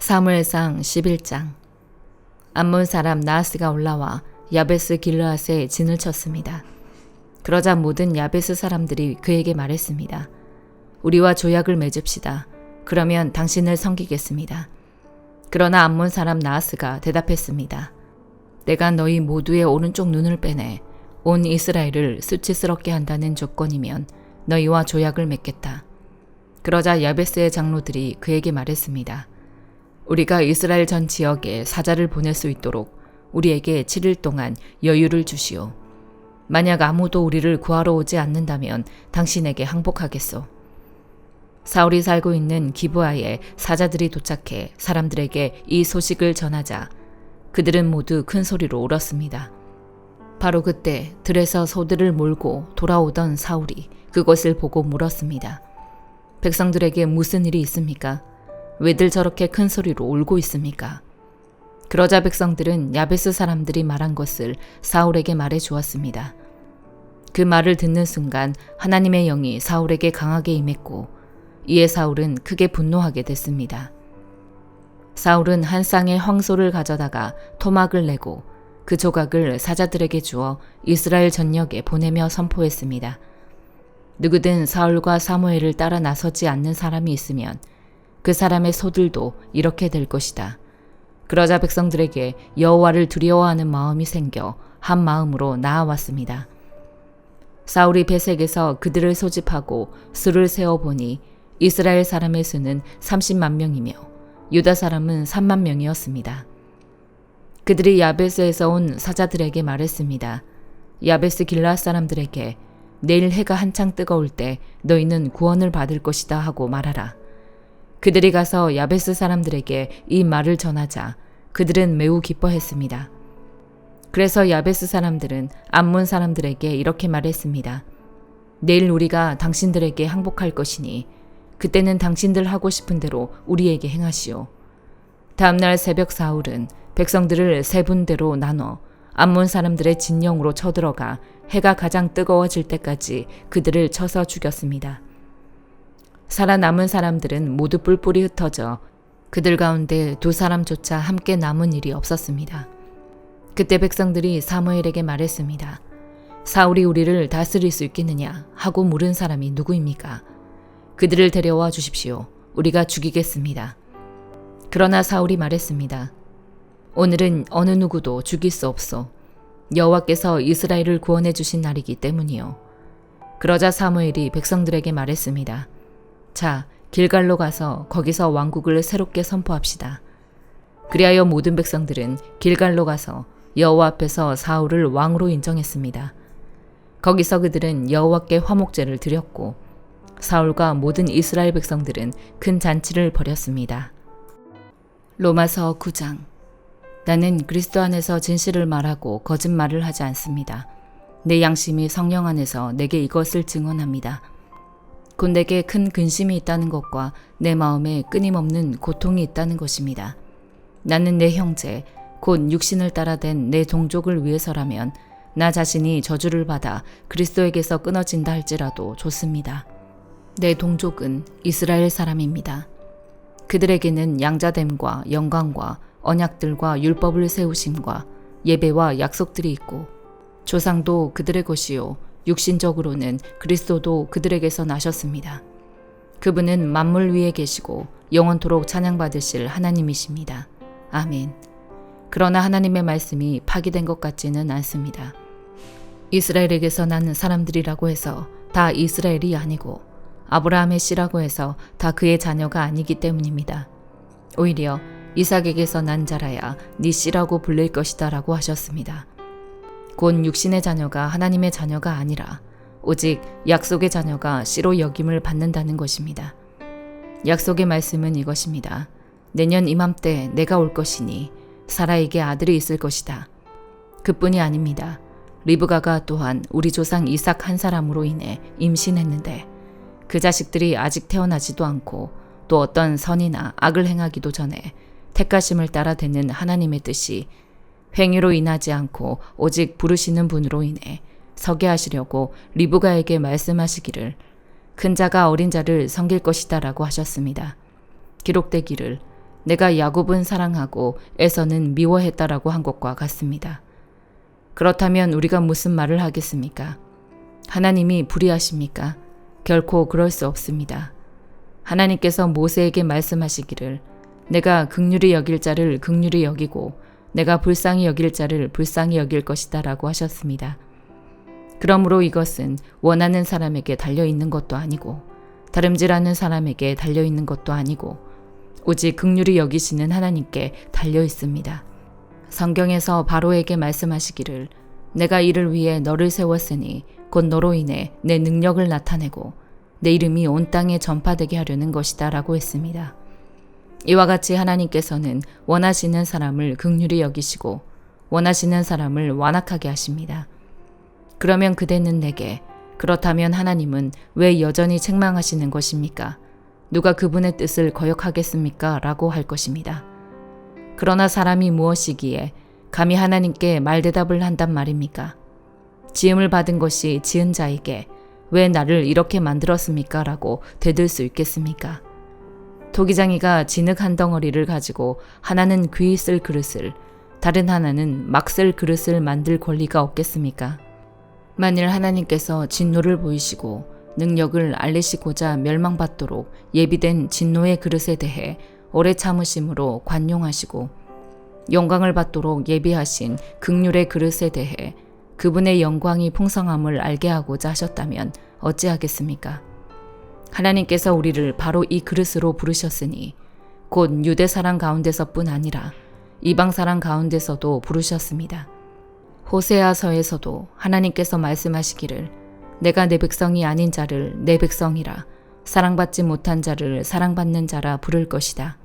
사무엘상 11장. 암몬 사람 나하스가 올라와 야베스 길르앗에 진을 쳤습니다. 그러자 모든 야베스 사람들이 그에게 말했습니다. 우리와 조약을 맺읍시다. 그러면 당신을 섬기겠습니다. 그러나 암몬 사람 나하스가 대답했습니다. 내가 너희 모두의 오른쪽 눈을 빼내 온 이스라엘을 수치스럽게 한다는 조건이면 너희와 조약을 맺겠다. 그러자 야베스의 장로들이 그에게 말했습니다. 우리가 이스라엘 전 지역에 사자를 보낼 수 있도록 우리에게 7일 동안 여유를 주시오. 만약 아무도 우리를 구하러 오지 않는다면 당신에게 항복하겠소. 사울이 살고 있는 기브아에 사자들이 도착해 사람들에게 이 소식을 전하자 그들은 모두 큰 소리로 울었습니다. 바로 그때 들에서 소들을 몰고 돌아오던 사울이 그것을 보고 물었습니다. 백성들에게 무슨 일이 있습니까? 왜들 저렇게 큰 소리로 울고 있습니까? 그러자 백성들은 야베스 사람들이 말한 것을 사울에게 말해 주었습니다. 그 말을 듣는 순간 하나님의 영이 사울에게 강하게 임했고 이에 사울은 크게 분노하게 됐습니다. 사울은 한 쌍의 황소를 가져다가 토막을 내고 그 조각을 사자들에게 주어 이스라엘 전역에 보내며 선포했습니다. 누구든 사울과 사무엘을 따라 나서지 않는 사람이 있으면 그 사람의 소들도 이렇게 될 것이다. 그러자 백성들에게 여호와를 두려워하는 마음이 생겨 한 마음으로 나아왔습니다. 사울이 베색에서 그들을 소집하고 수를 세어보니 이스라엘 사람의 수는 30만 명이며 유다 사람은 3만 명이었습니다. 그들이 야베스에서 온 사자들에게 말했습니다. 야베스 길르앗 사람들에게 내일 해가 한창 뜨거울 때 너희는 구원을 받을 것이다 하고 말하라. 그들이 가서 야베스 사람들에게 이 말을 전하자 그들은 매우 기뻐했습니다. 그래서 야베스 사람들은 암몬 사람들에게 이렇게 말했습니다. 내일 우리가 당신들에게 항복할 것이니 그때는 당신들 하고 싶은 대로 우리에게 행하시오. 다음날 새벽 사울은 백성들을 세 분대로 나눠 암몬 사람들의 진영으로 쳐들어가 해가 가장 뜨거워질 때까지 그들을 쳐서 죽였습니다. 살아남은 사람들은 모두 뿔뿔이 흩어져 그들 가운데 2사람조차 함께 남은 일이 없었습니다. 그때 백성들이 사무엘에게 말했습니다. 사울이 우리를 다스릴 수 있겠느냐 하고 물은 사람이 누구입니까? 그들을 데려와 주십시오. 우리가 죽이겠습니다. 그러나 사울이 말했습니다. 오늘은 어느 누구도 죽일 수 없소. 여호와께서 이스라엘을 구원해 주신 날이기 때문이요. 그러자 사무엘이 백성들에게 말했습니다. 자, 길갈로 가서 거기서 왕국을 새롭게 선포합시다. 그리하여 모든 백성들은 길갈로 가서 여호와 앞에서 사울을 왕으로 인정했습니다. 거기서 그들은 여호와께 화목제를 드렸고 사울과 모든 이스라엘 백성들은 큰 잔치를 벌였습니다. 로마서 9장. 나는 그리스도 안에서 진실을 말하고 거짓말을 하지 않습니다. 내 양심이 성령 안에서 내게 이것을 증언합니다. 곧 내게 큰 근심이 있다는 것과 내 마음에 끊임없는 고통이 있다는 것입니다. 나는 내 형제, 곧 육신을 따라 된 내 동족을 위해서라면 나 자신이 저주를 받아 그리스도에게서 끊어진다 할지라도 좋습니다. 내 동족은 이스라엘 사람입니다. 그들에게는 양자됨과 영광과 언약들과 율법을 세우심과 예배와 약속들이 있고 조상도 그들의 것이요 육신적으로는 그리스도도 그들에게서 나셨습니다. 그분은 만물 위에 계시고 영원토록 찬양받으실 하나님이십니다. 아멘. 그러나 하나님의 말씀이 파기된 것 같지는 않습니다. 이스라엘에게서 난 사람들이라고 해서 다 이스라엘이 아니고 아브라함의 씨라고 해서 다 그의 자녀가 아니기 때문입니다. 오히려 이삭에게서 난 자라야 네 씨라고 불릴 것이다 라고 하셨습니다. 곧 육신의 자녀가 하나님의 자녀가 아니라 오직 약속의 자녀가 씨로 여김을 받는다는 것입니다. 약속의 말씀은 이것입니다. 내년 이맘때 내가 올 것이니 사라에게 아들이 있을 것이다. 그뿐이 아닙니다. 리브가가 또한 우리 조상 이삭 한 사람으로 인해 임신했는데 그 자식들이 아직 태어나지도 않고 또 어떤 선이나 악을 행하기도 전에 택하심을 따라 되는 하나님의 뜻이 행위로 인하지 않고 오직 부르시는 분으로 인해 서게 하시려고 리브가에게 말씀하시기를 큰 자가 어린 자를 섬길 것이다 라고 하셨습니다. 기록되기를 내가 야곱은 사랑하고 에서는 미워했다라고 한 것과 같습니다. 그렇다면 우리가 무슨 말을 하겠습니까? 하나님이 불의하십니까? 결코 그럴 수 없습니다. 하나님께서 모세에게 말씀하시기를 내가 긍휼히 여길 자를 긍휼히 여기고 내가 불쌍히 여길 자를 불쌍히 여길 것이다 라고 하셨습니다. 그러므로 이것은 원하는 사람에게 달려있는 것도 아니고 다름질하는 사람에게 달려있는 것도 아니고 오직 긍휼히 여기시는 하나님께 달려있습니다. 성경에서 바로에게 말씀하시기를 내가 이를 위해 너를 세웠으니 곧 너로 인해 내 능력을 나타내고 내 이름이 온 땅에 전파되게 하려는 것이다 라고 했습니다. 이와 같이 하나님께서는 원하시는 사람을 긍휼히 여기시고 원하시는 사람을 완악하게 하십니다. 그러면 그대는 내게 그렇다면 하나님은 왜 여전히 책망하시는 것입니까? 누가 그분의 뜻을 거역하겠습니까? 라고 할 것입니다. 그러나 사람이 무엇이기에 감히 하나님께 말대답을 한단 말입니까? 지음을 받은 것이 지은 자에게 왜 나를 이렇게 만들었습니까? 라고 되들 수 있겠습니까? 토기장이가 진흙 한 덩어리를 가지고 하나는 귀 쓸 그릇을 다른 하나는 막 쓸 그릇을 만들 권리가 없겠습니까? 만일 하나님께서 진노를 보이시고 능력을 알리시고자 멸망받도록 예비된 진노의 그릇에 대해 오래 참으심으로 관용하시고 영광을 받도록 예비하신 긍휼의 그릇에 대해 그분의 영광이 풍성함을 알게 하고자 하셨다면 어찌하겠습니까? 하나님께서 우리를 바로 이 그릇으로 부르셨으니 곧 유대 사람 가운데서뿐 아니라 이방 사람 가운데서도 부르셨습니다. 호세아서에서도 하나님께서 말씀하시기를 내가 내 백성이 아닌 자를 내 백성이라 사랑받지 못한 자를 사랑받는 자라 부를 것이다.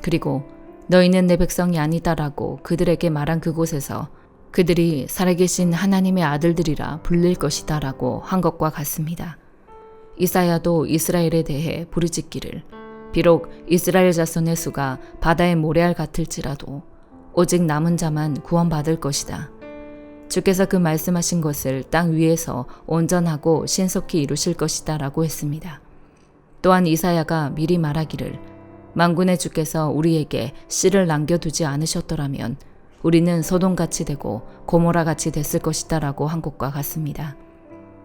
그리고 너희는 내 백성이 아니다라고 그들에게 말한 그곳에서 그들이 살아계신 하나님의 아들들이라 불릴 것이다 라고 한 것과 같습니다. 이사야도 이스라엘에 대해 부르짖기를 비록 이스라엘 자손의 수가 바다의 모래알 같을지라도 오직 남은 자만 구원받을 것이다. 주께서 그 말씀하신 것을 땅 위에서 온전하고 신속히 이루실 것이다 라고 했습니다. 또한 이사야가 미리 말하기를 만군의 주께서 우리에게 씨를 남겨두지 않으셨더라면 우리는 소돔같이 되고 고모라같이 됐을 것이다 라고 한 것과 같습니다.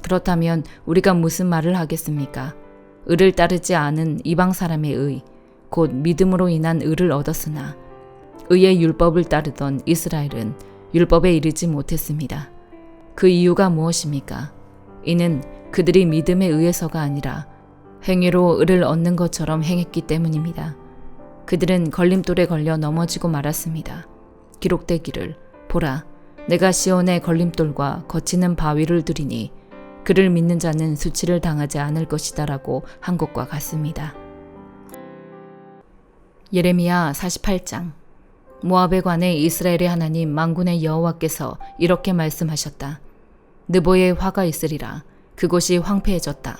그렇다면 우리가 무슨 말을 하겠습니까? 의를 따르지 않은 이방 사람의 의, 곧 믿음으로 인한 의를 얻었으나 의의 율법을 따르던 이스라엘은 율법에 이르지 못했습니다. 그 이유가 무엇입니까? 이는 그들이 믿음에 의해서가 아니라 행위로 의를 얻는 것처럼 행했기 때문입니다. 그들은 걸림돌에 걸려 넘어지고 말았습니다. 기록되기를 보라, 내가 시온의 걸림돌과 거치는 바위를 두리니 그를 믿는 자는 수치를 당하지 않을 것이다 라고 한 것과 같습니다. 예레미야 48장. 모압에 관해 이스라엘의 하나님 만군의 여호와께서 이렇게 말씀하셨다. 느보에 화가 있으리라. 그곳이 황폐해졌다.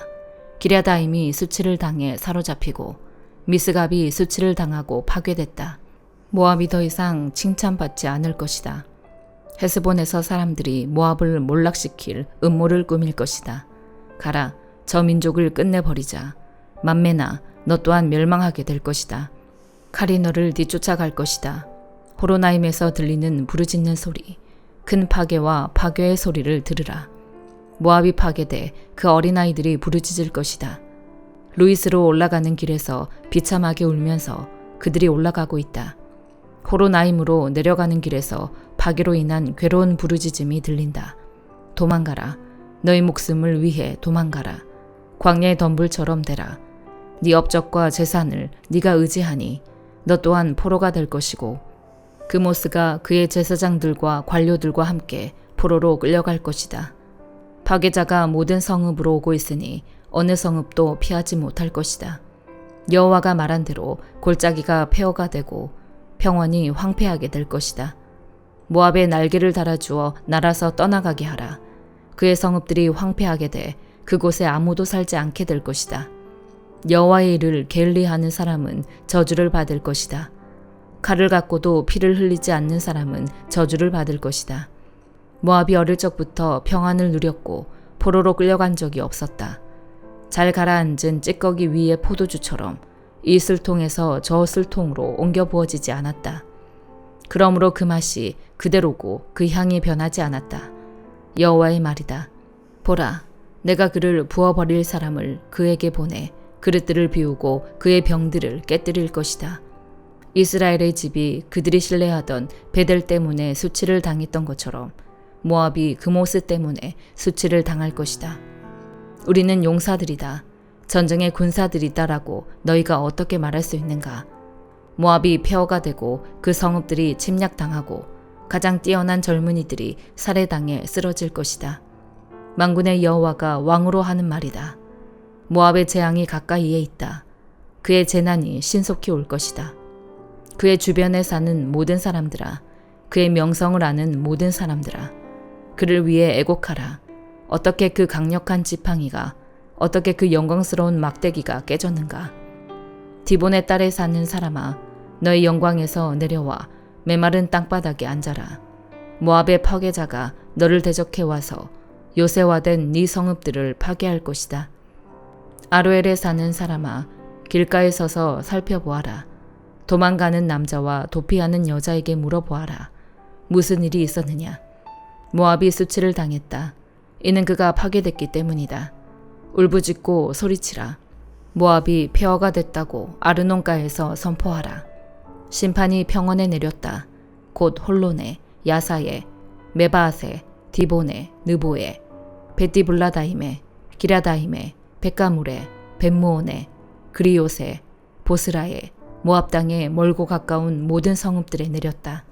기랴다임이 수치를 당해 사로잡히고 미스갑이 수치를 당하고 파괴됐다. 모압이 더 이상 칭찬받지 않을 것이다. 헤스본에서 사람들이 모압을 몰락시킬 음모를 꾸밀 것이다. 가라, 저 민족을 끝내버리자. 만메나, 너 또한 멸망하게 될 것이다. 칼이 너를 뒤쫓아갈 것이다. 호로나임에서 들리는 부르짖는 소리, 큰 파괴와 파괴의 소리를 들으라. 모압이 파괴돼 그 어린아이들이 부르짖을 것이다. 루이스로 올라가는 길에서 비참하게 울면서 그들이 올라가고 있다. 호로나임으로 내려가는 길에서 파괴로 인한 괴로운 부르짖음이 들린다. 도망가라. 너희 목숨을 위해 도망가라. 광야의 덤불처럼 되라. 네 업적과 재산을 네가 의지하니 너 또한 포로가 될 것이고 그모스가 그의 제사장들과 관료들과 함께 포로로 끌려갈 것이다. 파괴자가 모든 성읍으로 오고 있으니 어느 성읍도 피하지 못할 것이다. 여호와가 말한 대로 골짜기가 폐허가 되고 평원이 황폐하게 될 것이다. 모압에 날개를 달아주어 날아서 떠나가게 하라. 그의 성읍들이 황폐하게 돼 그곳에 아무도 살지 않게 될 것이다. 여호와의 일을 게을리하는 사람은 저주를 받을 것이다. 칼을 갖고도 피를 흘리지 않는 사람은 저주를 받을 것이다. 모압이 어릴 적부터 평안을 누렸고 포로로 끌려간 적이 없었다. 잘 가라앉은 찌꺼기 위의 포도주처럼 이 술통에서 저 술통으로 옮겨 부어지지 않았다. 그러므로 그 맛이 그대로고 그 향이 변하지 않았다. 여호와의 말이다. 보라, 내가 그를 부어버릴 사람을 그에게 보내 그릇들을 비우고 그의 병들을 깨뜨릴 것이다. 이스라엘의 집이 그들이 신뢰하던 베델 때문에 수치를 당했던 것처럼 모압이 그모스 때문에 수치를 당할 것이다. 우리는 용사들이다. 전쟁의 군사들이다라고 너희가 어떻게 말할 수 있는가? 모압이 폐허가 되고 그 성읍들이 침략당하고 가장 뛰어난 젊은이들이 살해당해 쓰러질 것이다. 만군의 여호와가 왕으로 하는 말이다. 모압의 재앙이 가까이에 있다. 그의 재난이 신속히 올 것이다. 그의 주변에 사는 모든 사람들아, 그의 명성을 아는 모든 사람들아, 그를 위해 애곡하라. 어떻게 그 강력한 지팡이가, 어떻게 그 영광스러운 막대기가 깨졌는가. 디본의 딸에 사는 사람아, 너의 영광에서 내려와 메마른 땅바닥에 앉아라. 모압의 파괴자가 너를 대적해 와서 요새화된 네 성읍들을 파괴할 것이다. 아로엘에 사는 사람아, 길가에 서서 살펴보아라. 도망가는 남자와 도피하는 여자에게 물어보아라. 무슨 일이 있었느냐? 모압이 수치를 당했다. 이는 그가 파괴됐기 때문이다. 울부짖고 소리치라. 모압이 폐허가 됐다고 아르논가에서 선포하라. 심판이 평원에 내렸다. 곧 홀론에, 야사에, 메바아세, 디본에, 느보에, 베티블라다임에, 기라다임에, 백가물에, 벳무온에, 그리요세, 보스라에, 모압 땅에 멀고 가까운 모든 성읍들에 내렸다.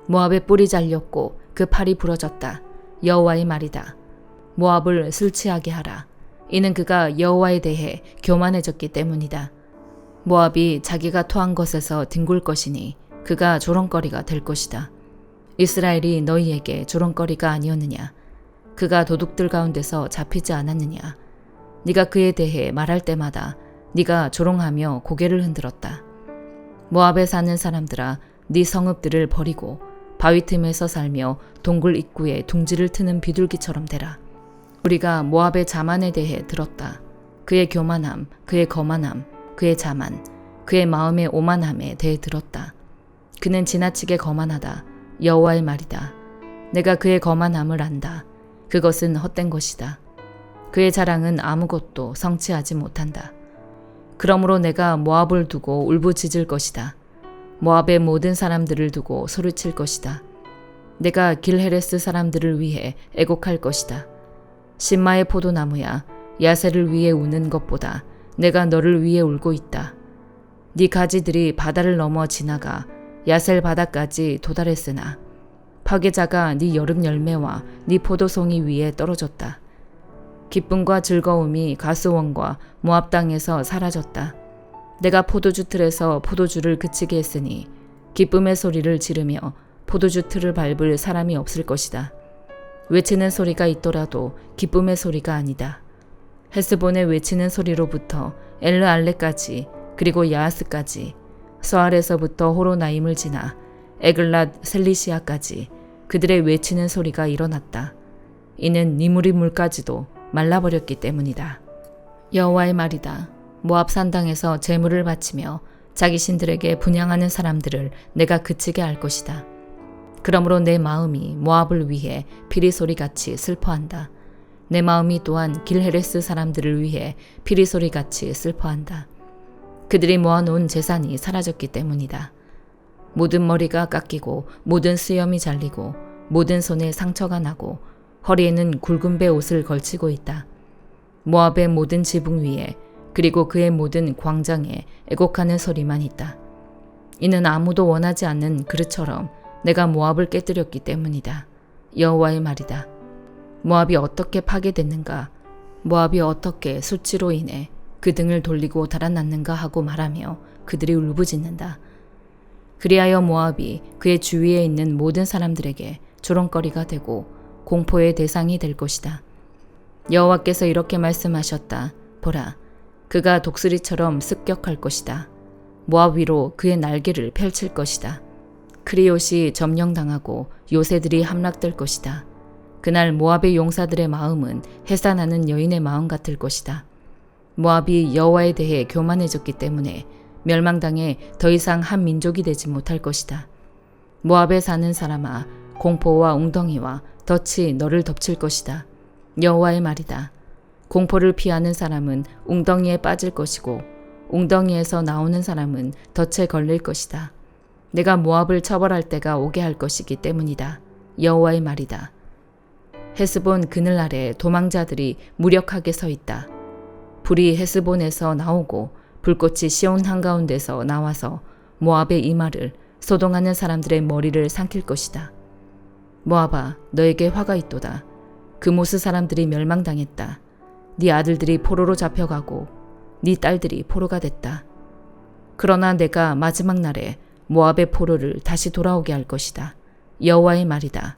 모압의 뿔이 잘렸고 그 팔이 부러졌다. 여호와의 말이다. 모압을 술 취하게 하라. 이는 그가 여호와에 대해 교만해졌기 때문이다. 모압이 자기가 토한 것에서 뒹굴 것이니 그가 조롱거리가 될 것이다. 이스라엘이 너희에게 조롱거리가 아니었느냐? 그가 도둑들 가운데서 잡히지 않았느냐? 네가 그에 대해 말할 때마다 네가 조롱하며 고개를 흔들었다. 모압에 사는 사람들아, 네 성읍들을 버리고 바위 틈에서 살며 동굴 입구에 둥지를 트는 비둘기처럼 되라. 우리가 모압의 자만에 대해 들었다. 그의 교만함, 그의 거만함, 그의 자만, 그의 마음의 오만함에 대해 들었다. 그는 지나치게 거만하다. 여호와의 말이다. 내가 그의 거만함을 안다. 그것은 헛된 것이다. 그의 자랑은 아무것도 성취하지 못한다. 그러므로 내가 모압을 두고 울부짖을 것이다. 모압의 모든 사람들을 두고 소리칠 것이다. 내가 길헤레스 사람들을 위해 애곡할 것이다. 신마의 포도나무야, 야세를 위해 우는 것보다 내가 너를 위해 울고 있다. 네 가지들이 바다를 넘어 지나가 야셀 바다까지 도달했으나 파괴자가 네 여름 열매와 네 포도송이 위에 떨어졌다. 기쁨과 즐거움이 가스원과 모압 땅에서 사라졌다. 내가 포도주 틀에서 포도주를 그치게 했으니 기쁨의 소리를 지르며 포도주 틀을 밟을 사람이 없을 것이다. 외치는 소리가 있더라도 기쁨의 소리가 아니다. 헤스본의 외치는 소리로부터 엘르알레까지 그리고 야하스까지, 서알에서부터 호로나임을 지나 에글랏 셀리시아까지 그들의 외치는 소리가 일어났다. 이는 니무리 물까지도 말라버렸기 때문이다. 여호와의 말이다. 모압 산당에서 제물을 바치며 자기 신들에게 분향하는 사람들을 내가 그치게 할 것이다. 그러므로 내 마음이 모압을 위해 피리소리같이 슬퍼한다. 내 마음이 또한 길헤레스 사람들을 위해 피리소리같이 슬퍼한다. 그들이 모아놓은 재산이 사라졌기 때문이다. 모든 머리가 깎이고 모든 수염이 잘리고 모든 손에 상처가 나고 허리에는 굵은 배 옷을 걸치고 있다. 모압의 모든 지붕 위에 그리고 그의 모든 광장에 애곡하는 소리만 있다. 이는 아무도 원하지 않는 그릇처럼 내가 모압을 깨뜨렸기 때문이다. 여호와의 말이다. 모압이 어떻게 파괴됐는가? 모압이 어떻게 수치로 인해 그 등을 돌리고 달아났는가 하고 말하며 그들이 울부짖는다. 그리하여 모압이 그의 주위에 있는 모든 사람들에게 조롱거리가 되고 공포의 대상이 될 것이다. 여호와께서 이렇게 말씀하셨다. 보라, 그가 독수리처럼 습격할 것이다. 모압 위로 그의 날개를 펼칠 것이다. 크리옷이 점령당하고 요새들이 함락될 것이다. 그날 모압의 용사들의 마음은 해산하는 여인의 마음 같을 것이다. 모압이 여호와에 대해 교만해졌기 때문에 멸망당해 더 이상 한 민족이 되지 못할 것이다. 모압에 사는 사람아, 공포와 웅덩이와 덫이 너를 덮칠 것이다. 여호와의 말이다. 공포를 피하는 사람은 웅덩이에 빠질 것이고 웅덩이에서 나오는 사람은 덫에 걸릴 것이다. 내가 모압을 처벌할 때가 오게 할 것이기 때문이다. 여호와의 말이다. 헤스본 그늘 아래 도망자들이 무력하게 서 있다. 불이 헤스본에서 나오고 불꽃이 시온 한가운데서 나와서 모압의 이마를 소동하는 사람들의 머리를 삼킬 것이다. 모압아, 너에게 화가 있도다. 그모스 사람들이 멸망당했다. 네 아들들이 포로로 잡혀가고 네 딸들이 포로가 됐다. 그러나 내가 마지막 날에 모압의 포로를 다시 돌아오게 할 것이다. 여호와의 말이다.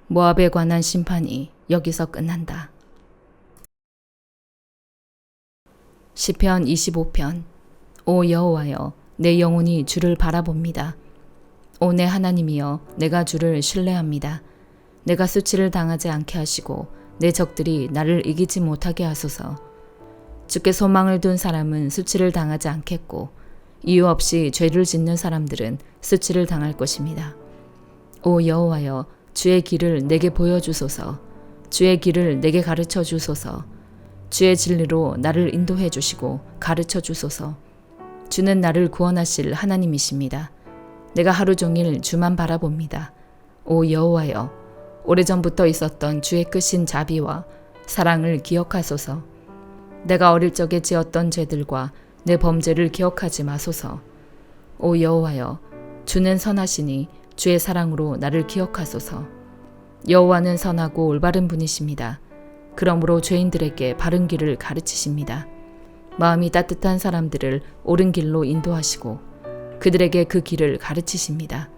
모압에 관한 심판이 여기서 끝난다. 시편 25편. 오 여호와여, 내 영혼이 주를 바라봅니다. 오 내 하나님이여, 내가 주를 신뢰합니다. 내가 수치를 당하지 않게 하시고 내 적들이 나를 이기지 못하게 하소서. 주께 소망을 둔 사람은 수치를 당하지 않겠고 이유 없이 죄를 짓는 사람들은 수치를 당할 것입니다. 오 여호와여, 주의 길을 내게 보여주소서. 주의 길을 내게 가르쳐 주소서. 주의 진리로 나를 인도해 주시고 가르쳐 주소서. 주는 나를 구원하실 하나님이십니다. 내가 하루 종일 주만 바라봅니다. 오 여호와여, 오래전부터 있었던 주의 크신 자비와 사랑을 기억하소서. 내가 어릴 적에 지었던 죄들과 내 범죄를 기억하지 마소서. 오 여호와여, 주는 선하시니 주의 사랑으로 나를 기억하소서. 여호와는 선하고 올바른 분이십니다. 그러므로 죄인들에게 바른 길을 가르치십니다. 마음이 따뜻한 사람들을 옳은 길로 인도하시고 그들에게 그 길을 가르치십니다.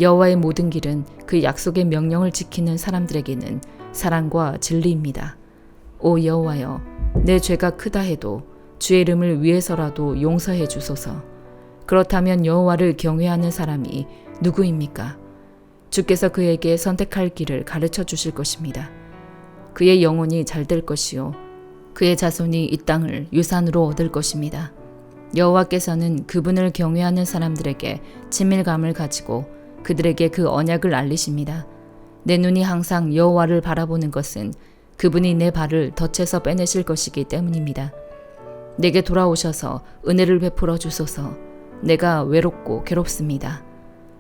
여호와의 모든 길은 그 약속의 명령을 지키는 사람들에게는 사랑과 진리입니다. 오 여호와여, 내 죄가 크다 해도 주의 이름을 위해서라도 용서해 주소서. 그렇다면 여호와를 경외하는 사람이 누구입니까? 주께서 그에게 선택할 길을 가르쳐 주실 것입니다. 그의 영혼이 잘 될 것이요 그의 자손이 이 땅을 유산으로 얻을 것입니다. 여호와께서는 그분을 경외하는 사람들에게 친밀감을 가지고 그들에게 그 언약을 알리십니다. 내 눈이 항상 여호와를 바라보는 것은 그분이 내 발을 덫에서 빼내실 것이기 때문입니다. 내게 돌아오셔서 은혜를 베풀어 주소서. 내가 외롭고 괴롭습니다.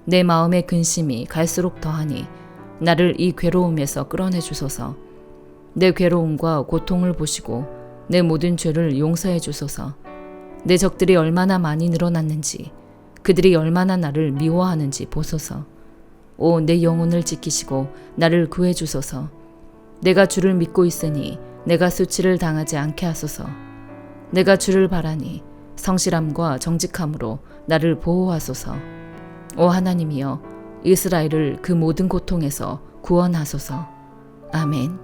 내 마음의 근심이 갈수록 더하니 나를 이 괴로움에서 끌어내 주소서. 내 괴로움과 고통을 보시고 내 모든 죄를 용서해 주소서. 내 적들이 얼마나 많이 늘어났는지 그들이 얼마나 나를 미워하는지 보소서. 오 내 영혼을 지키시고 나를 구해 주소서. 내가 주를 믿고 있으니 내가 수치를 당하지 않게 하소서. 내가 주를 바라니 성실함과 정직함으로 나를 보호하소서. 오 하나님이여, 이스라엘을 그 모든 고통에서 구원하소서. 아멘.